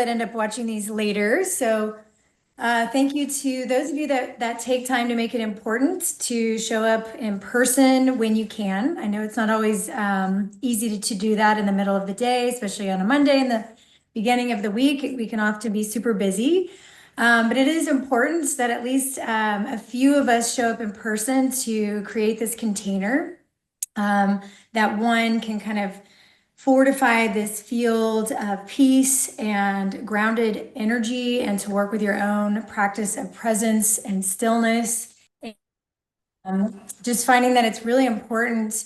that end up watching these later. So thank you to those of you that take time to make it important to show up in person when you can. I know it's not always easy to do that in the middle of the day, especially on a Monday in the beginning of the week. We can often be super busy. But it is important that at least a few of us show up in person to create this container that one can kind of fortify this field of peace and grounded energy, and to work with your own practice of presence and stillness. Just finding that it's really important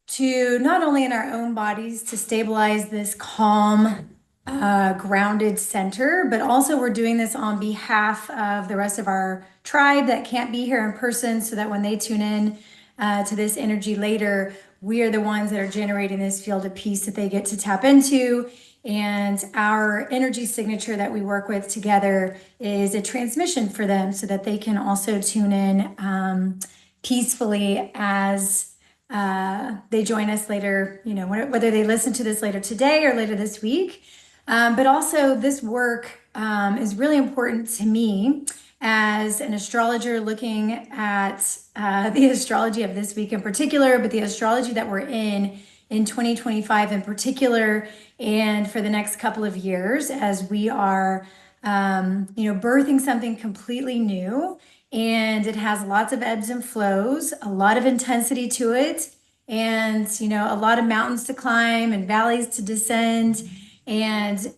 to not only in our own bodies to stabilize this calm, grounded center, but also we're doing this on behalf of the rest of our tribe that can't be here in person, so that when they tune in to this energy later, we are the ones that are generating this field of peace that they get to tap into. And our energy signature that we work with together is a transmission for them so that they can also tune in peacefully as they join us later, whether they listen to this later today or later this week. But also this work is really important to me as an astrologer looking at the astrology of this week in particular, but the astrology that we're in 2025 in particular, and for the next couple of years as we are, birthing something completely new. And it has lots of ebbs and flows, a lot of intensity to it, and, a lot of mountains to climb and valleys to descend. And,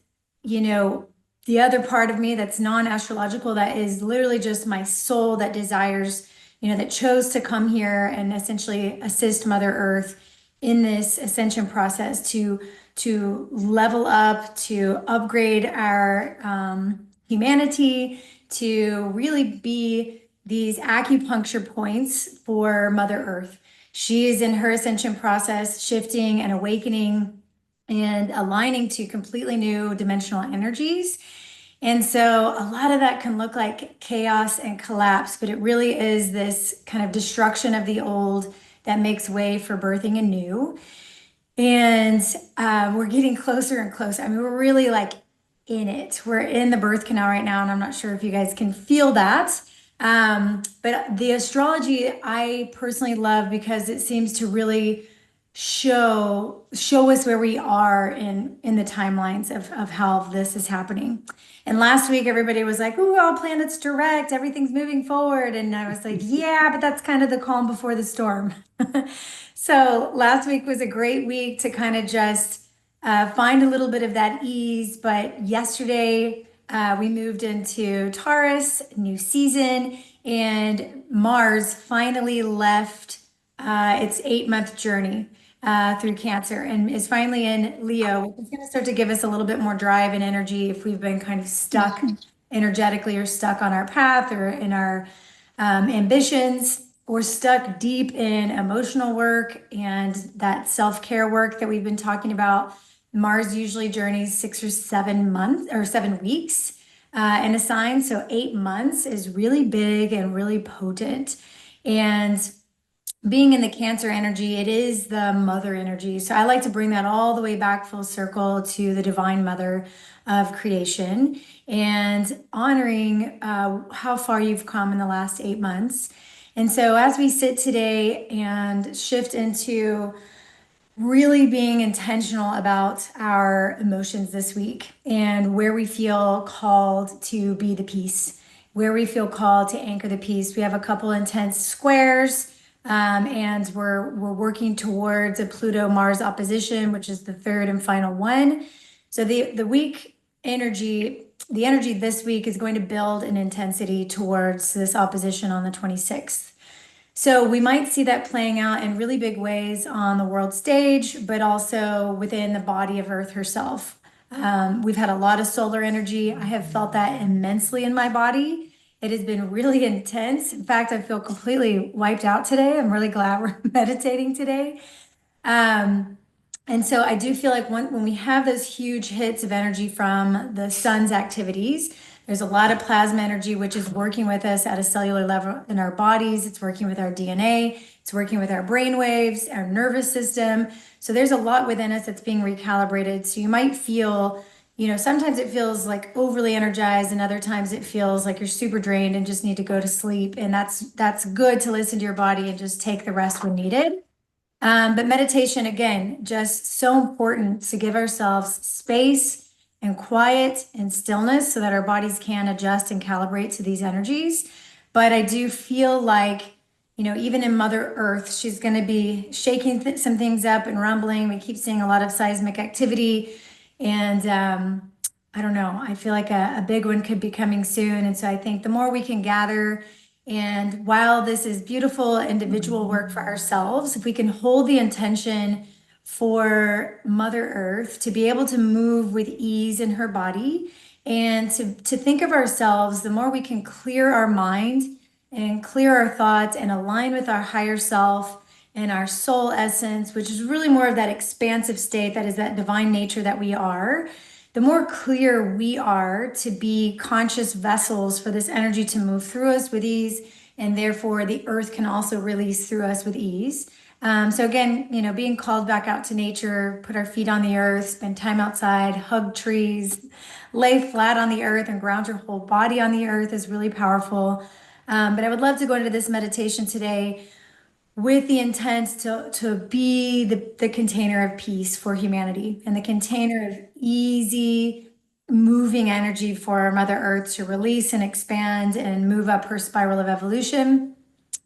the other part of me that's non-astrological, that is literally just my soul that desires, that chose to come here and essentially assist Mother Earth in this ascension process to level up, to upgrade our humanity, to really be these acupuncture points for Mother Earth. She is in her ascension process, shifting and awakening and aligning to completely new dimensional energies. And so a lot of that can look like chaos and collapse, but it really is this kind of destruction of the old that makes way for birthing anew. And we're getting closer and closer. I mean, we're really like in it. We're in the birth canal right now, and I'm not sure if you guys can feel that. But the astrology I personally love because it seems to really show us where we are in the timelines of how this is happening. And last week everybody was like, "Ooh, all planets direct, everything's moving forward." And I was like, yeah, but that's kind of the calm before the storm. So last week was a great week to kind of just find a little bit of that ease. But yesterday we moved into Taurus, new season, and Mars finally left its 8-month journey through Cancer and is finally in Leo, which is going to start to give us a little bit more drive and energy if we've been kind of stuck energetically, or stuck on our path, or in our ambitions, or stuck deep in emotional work and that self-care work that we've been talking about. Mars usually journeys 6 or 7 months or 7 weeks in a sign. So 8 months is really big and really potent. And being in the Cancer energy, it is the mother energy. So I like to bring that all the way back full circle to the divine mother of creation, and honoring how far you've come in the last 8 months. And so as we sit today and shift into really being intentional about our emotions this week, and where we feel called to be the peace, where we feel called to anchor the peace, we have a couple intense squares. And we're working towards a Pluto-Mars opposition, which is the third and final one. So the week energy, the energy this week is going to build an intensity towards this opposition on the 26th. So we might see that playing out in really big ways on the world stage, but also within the body of Earth herself. We've had a lot of solar energy. I have felt that immensely in my body. It has been really intense. In fact, I feel completely wiped out today. I'm really glad we're meditating today. And so I do feel like when we have those huge hits of energy from the sun's activities, there's a lot of plasma energy, which is working with us at a cellular level in our bodies. It's working with our DNA. It's working with our brain waves, our nervous system. So there's a lot within us that's being recalibrated. So you might feel sometimes it feels like overly energized and other times it feels like you're super drained and just need to go to sleep. And that's good to listen to your body and just take the rest when needed. But meditation, again, just so important to give ourselves space and quiet and stillness so that our bodies can adjust and calibrate to these energies. But I do feel like, even in Mother Earth, she's going to be shaking some things up and rumbling. We keep seeing a lot of seismic activity. And I don't know, I feel like a big one could be coming soon. And so I think the more we can gather, and while this is beautiful individual work for ourselves, if we can hold the intention for Mother Earth to be able to move with ease in her body and to think of ourselves, the more we can clear our mind and clear our thoughts and align with our higher self and our soul essence, which is really more of that expansive state that is that divine nature that we are, the more clear we are to be conscious vessels for this energy to move through us with ease, and therefore the earth can also release through us with ease. So again, being called back out to nature, put our feet on the earth, spend time outside, hug trees, lay flat on the earth and ground your whole body on the earth is really powerful. But I would love to go into this meditation today with the intent to be the container of peace for humanity and the container of easy moving energy for Mother Earth to release and expand and move up her spiral of evolution.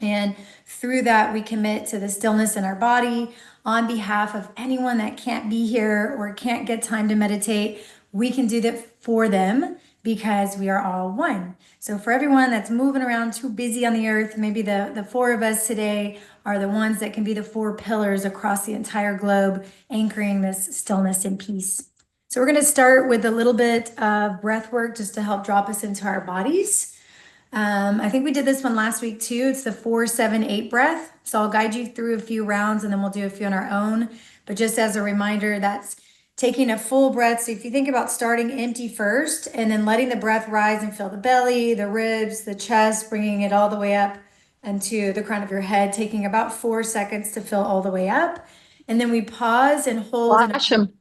And through that, we commit to the stillness in our body on behalf of anyone that can't be here or can't get time to meditate. We can do that for them because we are all one. So for everyone that's moving around too busy on the earth, maybe the four of us today are the ones that can be the four pillars across the entire globe, anchoring this stillness and peace. So we're going to start with a little bit of breath work just to help drop us into our bodies. I think we did this one last week too. It's the 4-7-8 breath. So I'll guide you through a few rounds and then we'll do a few on our own. But just as a reminder, that's taking a full breath. So if you think about starting empty first and then letting the breath rise and fill the belly, the ribs, the chest, bringing it all the way up into the crown of your head, taking about 4 seconds to fill all the way up. And then we pause and hold and Awesome.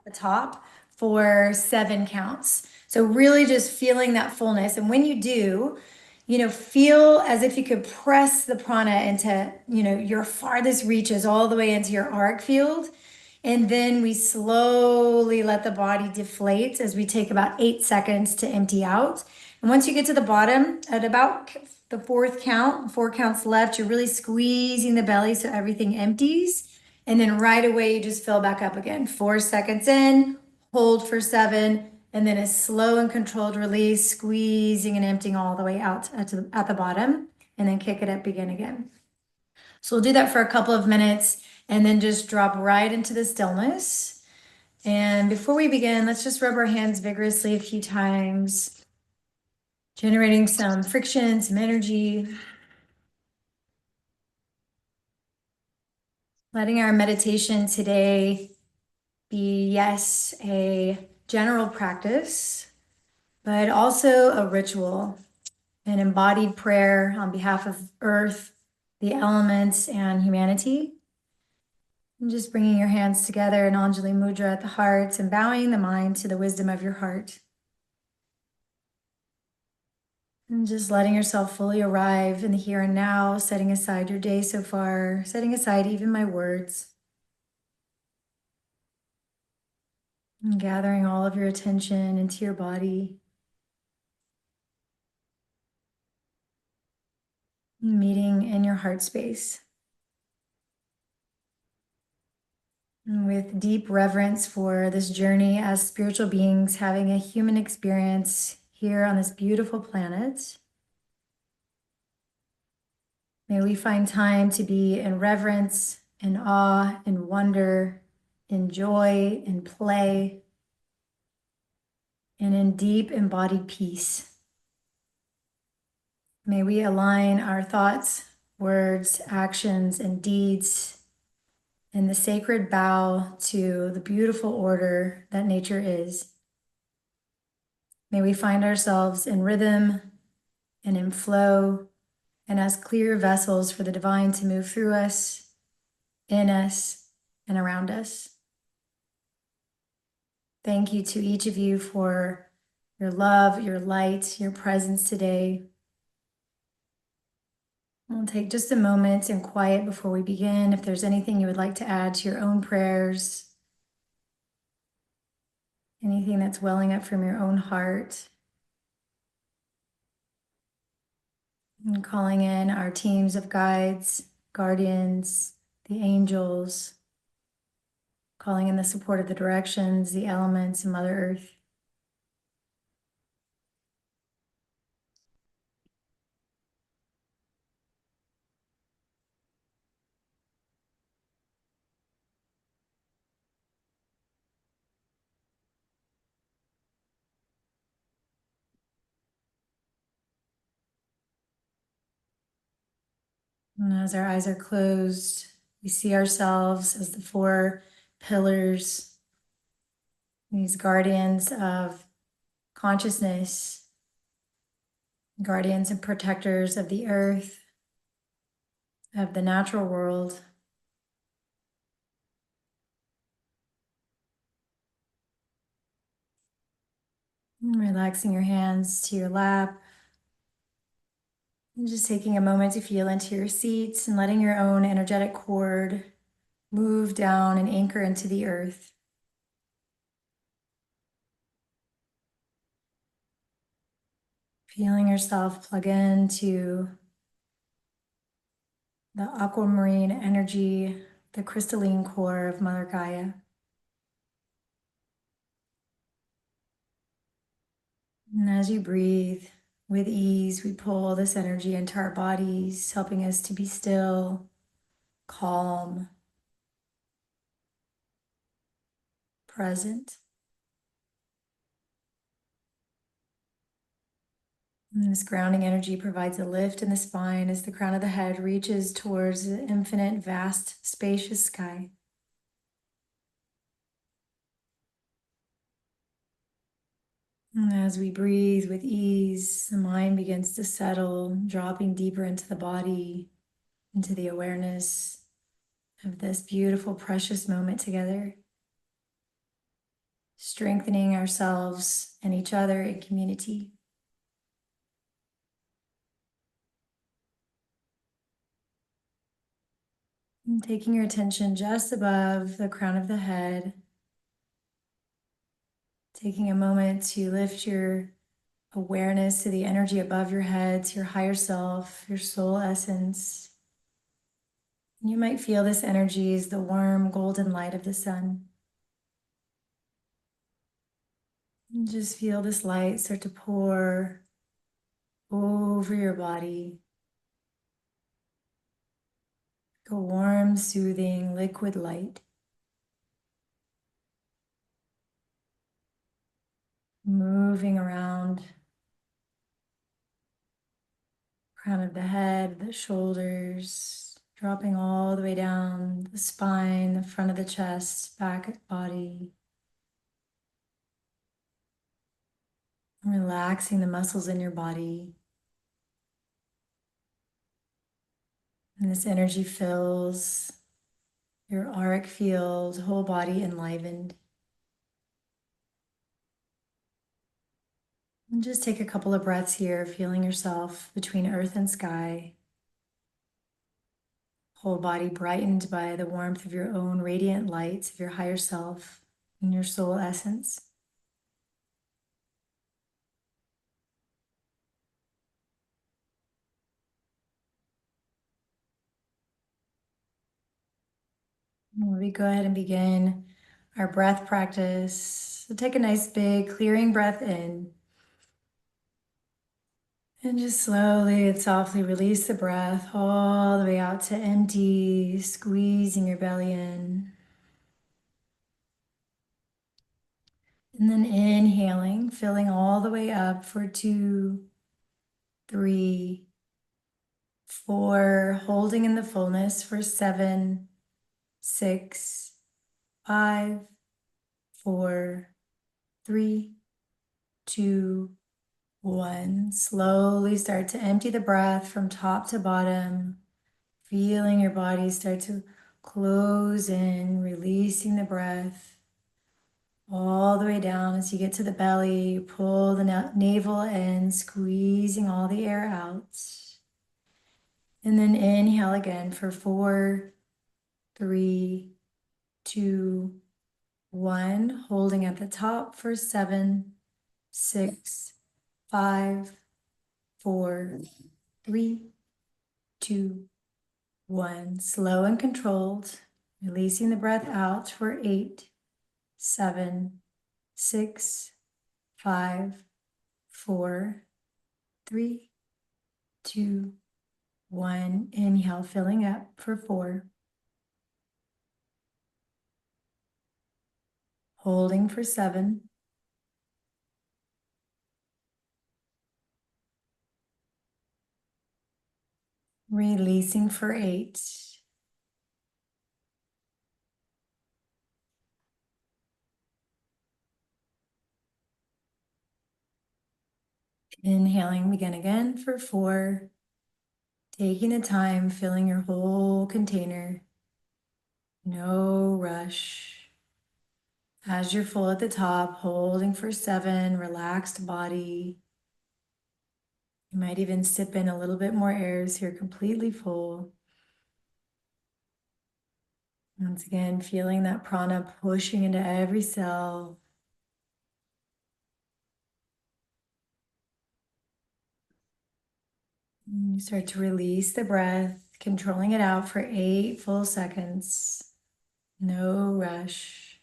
the top for 7 counts. So really just feeling that fullness. And when you do, feel as if you could press the prana into, your farthest reaches all the way into your auric field. And then we slowly let the body deflate as we take about 8 seconds to empty out. And once you get to the bottom at about the 4th count, 4 counts left, you're really squeezing the belly so everything empties. And then right away, you just fill back up again. 4 seconds in, hold for 7, and then a slow and controlled release, squeezing and emptying all the way out at the bottom, and then kick it up, begin again. So we'll do that for a couple of minutes and then just drop right into the stillness. And before we begin, let's just rub our hands vigorously a few times, generating some friction, some energy. Letting our meditation today be, yes, a general practice, but also a ritual, an embodied prayer on behalf of Earth, the elements, and humanity. And just bringing your hands together in Anjali Mudra at the heart and bowing the mind to the wisdom of your heart. And just letting yourself fully arrive in the here and now, setting aside your day so far, setting aside even my words. And gathering all of your attention into your body. Meeting in your heart space. And with deep reverence for this journey as spiritual beings having a human experience here on this beautiful planet. May we find time to be in reverence, in awe, in wonder, in joy, in play, and in deep embodied peace. May we align our thoughts, words, actions, and deeds in the sacred bow to the beautiful order that nature is. May we find ourselves in rhythm and in flow and as clear vessels for the divine to move through us, in us, and around us. Thank you to each of you for your love, your light, your presence today. We'll take just a moment and quiet before we begin. If there's anything you would like to add to your own prayers, anything that's welling up from your own heart, and calling in our teams of guides, guardians, the angels, calling in the support of the directions, the elements, and Mother Earth. And as our eyes are closed, we see ourselves as the four pillars, these guardians of consciousness, guardians and protectors of the earth, of the natural world. And relaxing your hands to your lap. And just taking a moment to feel into your seats and letting your own energetic cord move down and anchor into the earth. Feeling yourself plug into the aquamarine energy, the crystalline core of Mother Gaia. And as you breathe with ease, we pull this energy into our bodies, helping us to be still, calm, present. And this grounding energy provides a lift in the spine as the crown of the head reaches towards the infinite, vast, spacious sky. And as we breathe with ease, the mind begins to settle, dropping deeper into the body, into the awareness of this beautiful, precious moment together, strengthening ourselves and each other in community. And taking your attention just above the crown of the head, taking a moment to lift your awareness to the energy above your head, to your higher self, your soul essence. You might feel this energy is the warm golden light of the sun. And just feel this light start to pour over your body. A warm, soothing, liquid light. Moving around crown of the head, the shoulders, dropping all the way down the spine, the front of the chest, back body. Relaxing the muscles in your body. And this energy fills your auric field, whole body enlivened. And just take a couple of breaths here, feeling yourself between earth and sky. Whole body brightened by the warmth of your own radiant lights of your higher self and your soul essence. We go ahead and begin our breath practice. So take a nice big clearing breath in. And just slowly and softly release the breath all the way out to empty, squeezing your belly in. And then inhaling, filling all the way up for 2, 3, 4, holding in the fullness for 7, 6, 5, 4, 3, 2, 1. Slowly start to empty the breath from top to bottom, feeling your body start to close in, releasing the breath. all the way down as you get to the belly. Pull the navel in, squeezing all the air out. And then inhale again for 4, 3, 2, 1. Holding at the top for 7, 6, 5, 4, 3, 2, 1. Slow and controlled. Releasing the breath out for 8, 7, 6, 5, 4, 3, 2, 1. Inhale, filling up for 4. Holding for 7. Releasing for 8. Inhaling, begin again for 4. Taking the time, filling your whole container. No rush. As you're full at the top, holding for 7, relaxed body. You might even sip in a little bit more air as you're completely full. Once again, feeling that prana pushing into every cell. And you start to release the breath, controlling it out for 8 full seconds. No rush.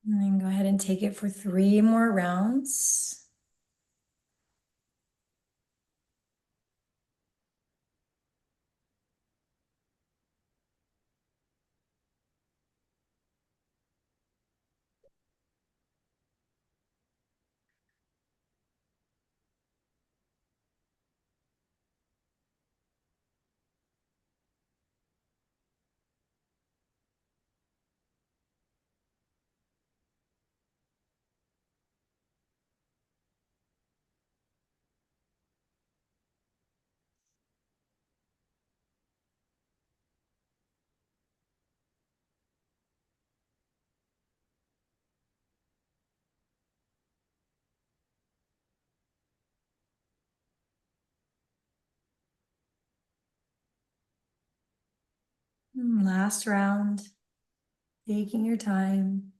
And then go ahead and take it for 3 more rounds. Last round, taking your time.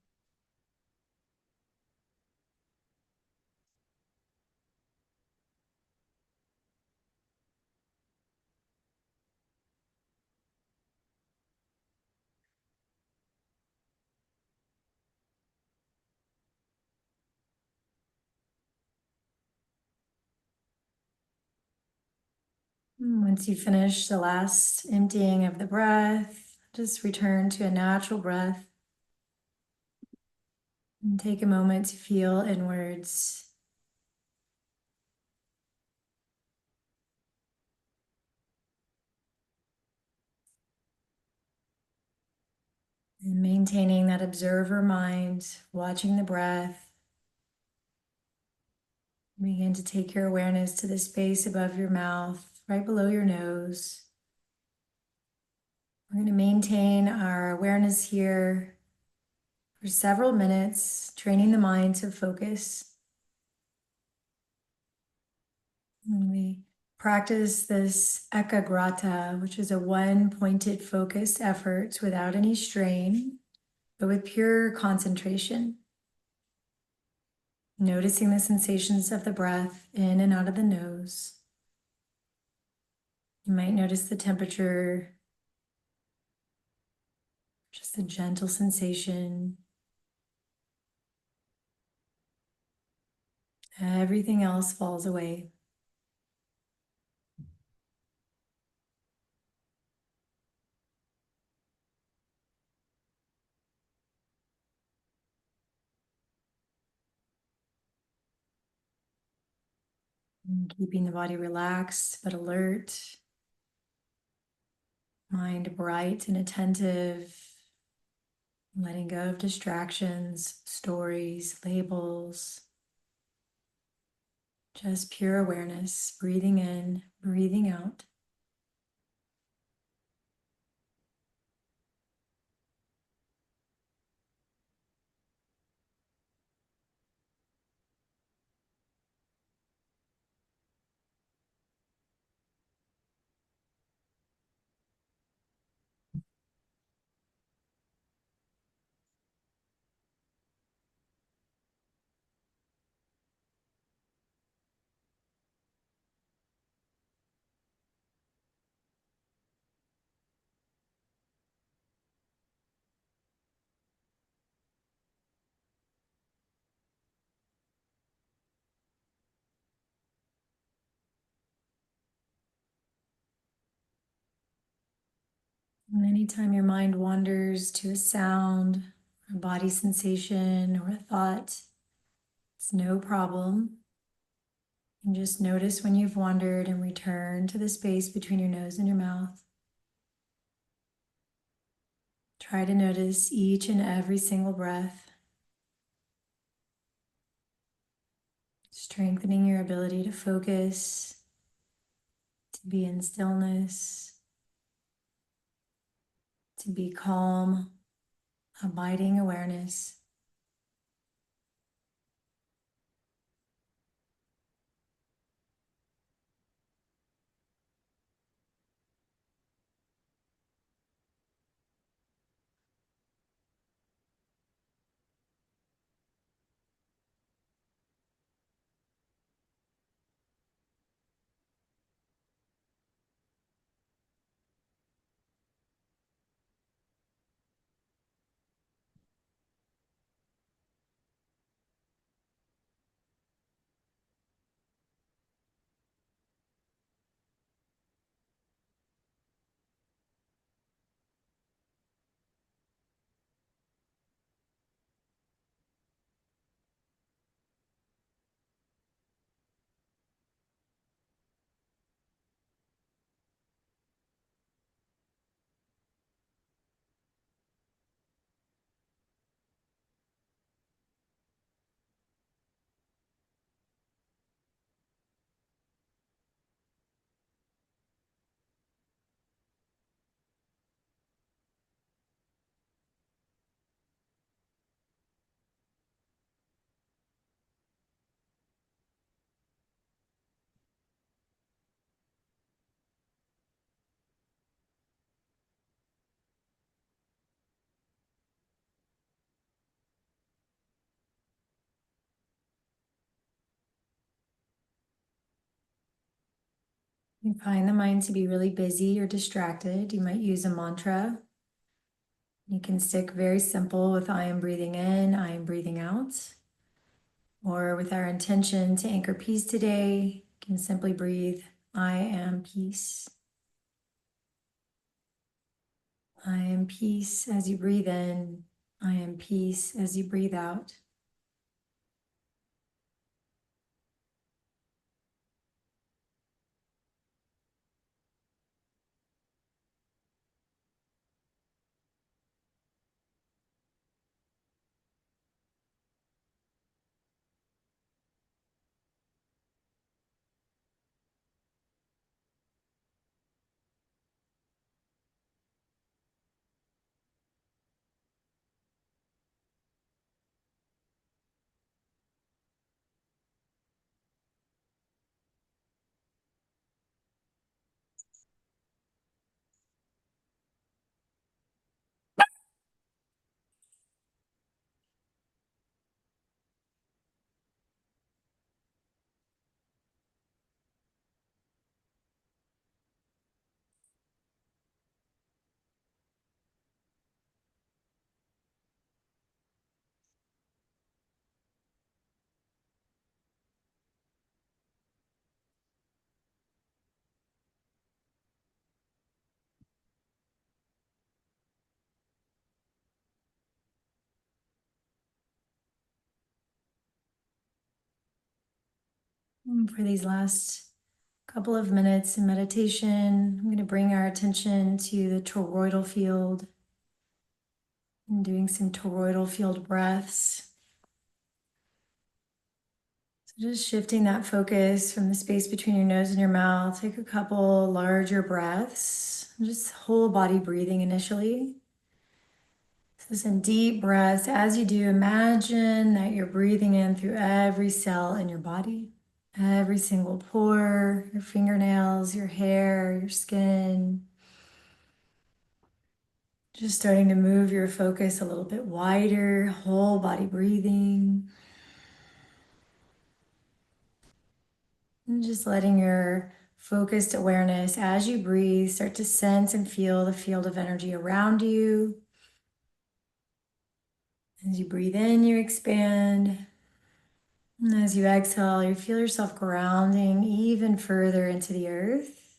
Once you finish the last emptying of the breath, just return to a natural breath and take a moment to feel inwards. And maintaining that observer mind, watching the breath. Begin to take your awareness to the space above your mouth, right below your nose. We're going to maintain our awareness here for several minutes, training the mind to focus. And we practice this ekagrata, which is a one-pointed focused effort without any strain, but with pure concentration. Noticing the sensations of the breath in and out of the nose. You might notice the temperature, just a gentle sensation. Everything else falls away. And keeping the body relaxed but alert, mind bright and attentive, letting go of distractions, stories, labels. Just pure awareness, breathing in, breathing out. And anytime your mind wanders to a sound, a body sensation, or a thought, it's no problem. And just notice when you've wandered and return to the space between your nose and your mouth. Try to notice each and every single breath, strengthening your ability to focus, to be in stillness, to be calm, abiding awareness. You find the mind to be really busy or distracted. You might use a mantra. You can stick very simple with I am breathing in, I am breathing out. Or with our intention to anchor peace today, you can simply breathe, I am peace. I am peace as you breathe in. I am peace as you breathe out. And for these last couple of minutes in meditation, I'm going to bring our attention to the toroidal field and doing some toroidal field breaths. Just shifting that focus from the space between your nose and your mouth. Take a couple larger breaths. Just whole body breathing initially. So some deep breaths. As you do, imagine that you're breathing in through every cell in your body, every single pore, your fingernails, your hair, your skin. Just starting to move your focus a little bit wider, whole body breathing. And just letting your focused awareness as you breathe start to sense and feel the field of energy around you. As you breathe in, you expand. And as you exhale, you feel yourself grounding even further into the earth.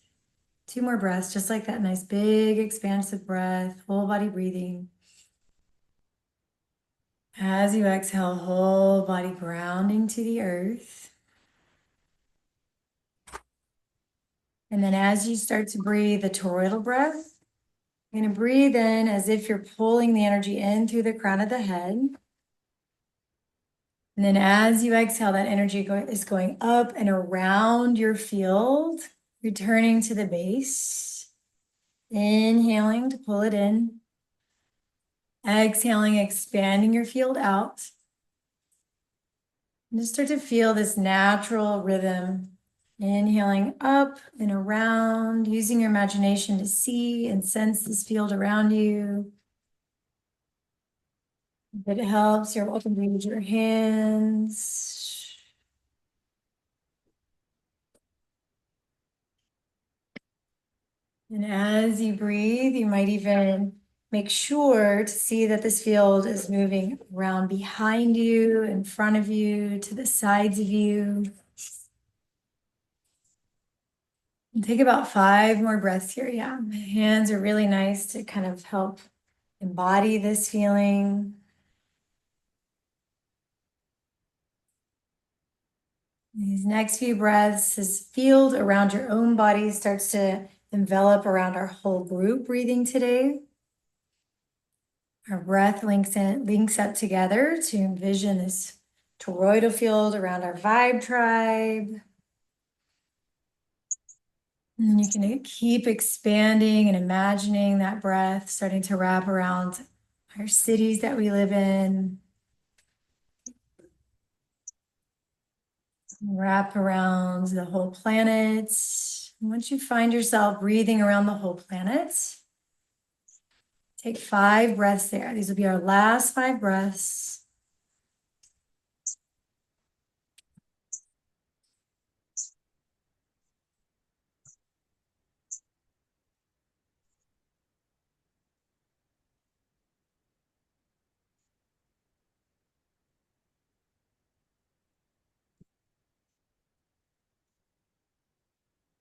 2 more breaths, just like that nice big expansive breath, whole body breathing. As you exhale, whole body grounding to the earth. And then as you start to breathe the toroidal breath, you're going to breathe in as if you're pulling the energy in through the crown of the head. And then as you exhale, that energy is going up and around your field, returning to the base. Inhaling to pull it in. Exhaling, expanding your field out. And just start to feel this natural rhythm. Inhaling up and around, using your imagination to see and sense this field around you. If it helps, you're welcome to use your hands. And as you breathe, you might even make sure to see that this field is moving around behind you, in front of you, to the sides of you. And take about 5 more breaths here. Yeah, hands are really nice to kind of help embody this feeling. These next few breaths, this field around your own body starts to envelop around our whole group breathing today. Our breath links up together to envision this toroidal field around our vibe tribe. And you can keep expanding and imagining that breath starting to wrap around our cities that we live in. Wrap around the whole planet. Once you find yourself breathing around the whole planet, take 5 breaths there. These will be our last 5 breaths.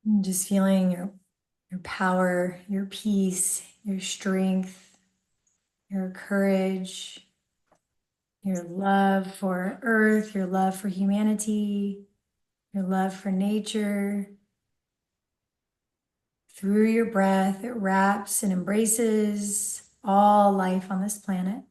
And just feeling your power, your peace, your strength, your courage, your love for Earth, your love for humanity, your love for nature. Through your breath, it wraps and embraces all life on this planet.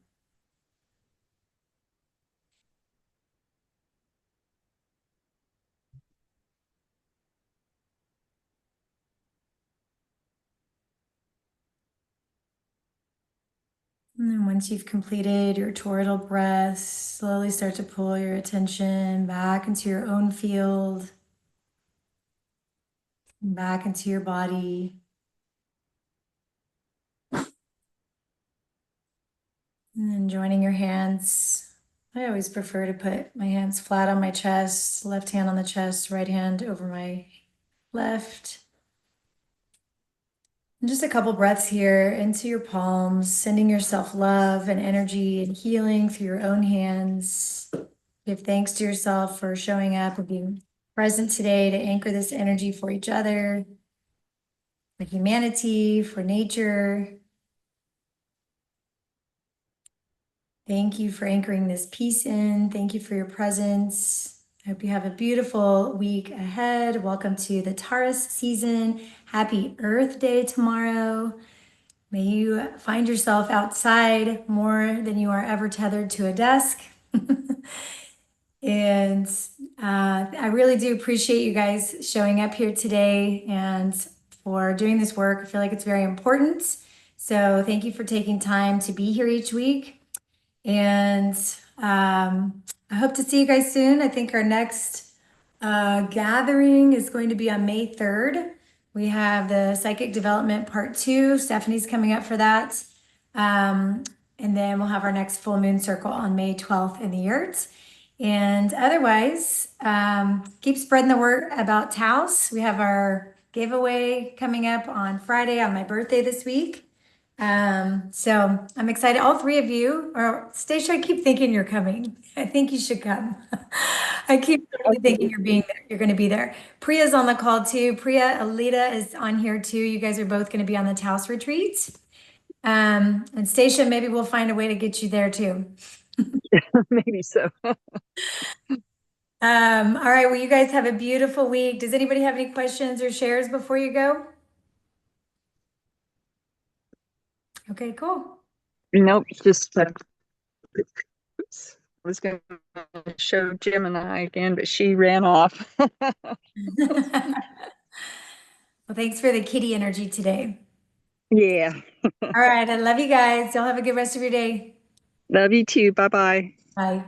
And then once you've completed your toroidal breath, slowly start to pull your attention back into your own field, back into your body. And then joining your hands. I always prefer to put my hands flat on my chest, left hand on the chest, right hand over my left. And just a couple breaths here into your palms, sending yourself love and energy and healing through your own hands. Give thanks to yourself for showing up and being present today to anchor this energy for each other, for humanity, for nature. Thank you for anchoring this piece in. Thank you for your presence. I hope you have a beautiful week ahead. Welcome to the Taurus season. Happy Earth Day tomorrow. May you find yourself outside more than you are ever tethered to a desk. And I really do appreciate you guys showing up here today and for doing this work. I feel like it's very important. So thank you for taking time to be here each week. And I hope to see you guys soon. I think our next gathering is going to be on May 3rd. We have the Psychic Development Part 2. Stephanie's coming up for that. And then we'll have our next full moon circle on May 12th in the yurt. And otherwise, keep spreading the word about Taos. We have our giveaway coming up on Friday on my birthday this week. So I'm excited. All three of you, or Stacia, I keep thinking you're coming. I think you should come. I keep totally thinking you're being there. You're going to be there. Priya's on the call too. Priya, Alita is on here too. You guys are both going to be on the Taos retreat. And Stacia, maybe we'll find a way to get you there too. Maybe so. All right. Well, you guys have a beautiful week. Does anybody have any questions or shares before you go? Okay, cool. Nope, just oops. I was going to show Gemini again, but she ran off. Well, thanks for the kitty energy today. Yeah. All right. I love you guys. Y'all have a good rest of your day. Love you too. Bye bye. Bye.